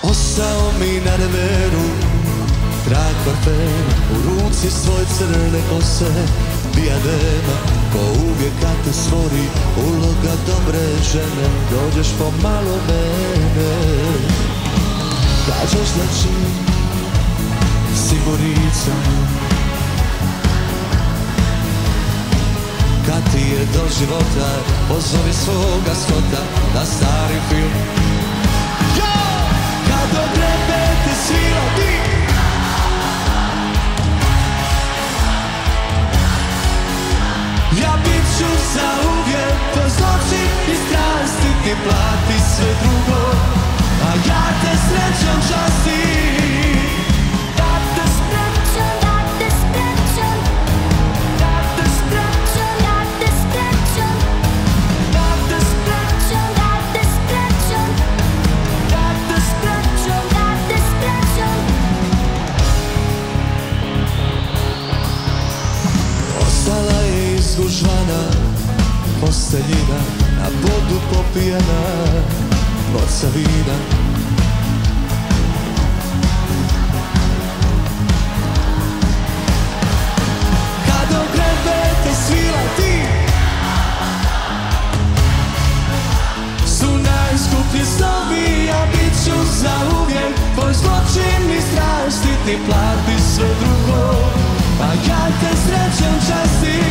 Ostao mi na reveru trag parfema, u ruci svoj crne kose dijadema, ko uvijek kad te stvori uloga dobre žene, dođeš pomalo mene. Kažeš da će sigurica, kad ti je do života, pozovi svoga Scotta na stari film. Kad odrebe te svira ti, ja bit ću zauvijek tvoj zločin i strasti, ti plati sve drugo, a ja te srećom častim. Da te srećom, da te srećom, da te srećom, da te srećom, da te srećom, da te srećom, da te srećom, da te srećom. Ostala je izgužvana posteljina, na vodu popijena boca vina. Kad ogrebe te svila ti, su najskuplji snovi, ja bit ću zauvijek tvoj zločin i strasti, ti plati sve drugo, a ja te srećom častim.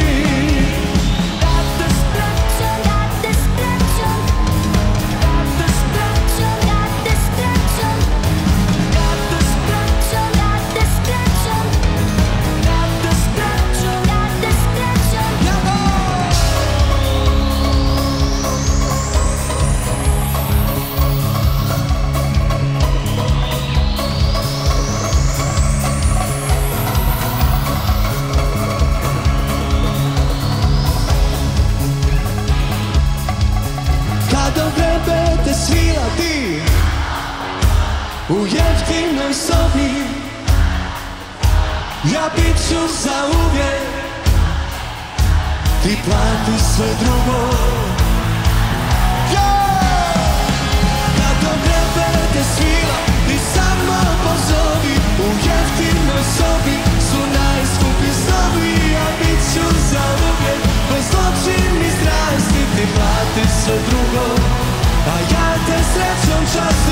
Da te srećom, da te srećom, da te srećom, da te srećom, da te srećom, da te srećom, da te srećom, da te srećom. Kad ogrebe te svila ti, u jeftinoj sobi, ja bit ću zauvijek, ti plati sve drugo. Kad ogrebe te svila, ti samo pozovi, u jeftinoj sobi su najskuplji snovi, ja bit ću zauvijek tvoj zločin i strasti, ti plati sve drugo, a ja te srećom častim.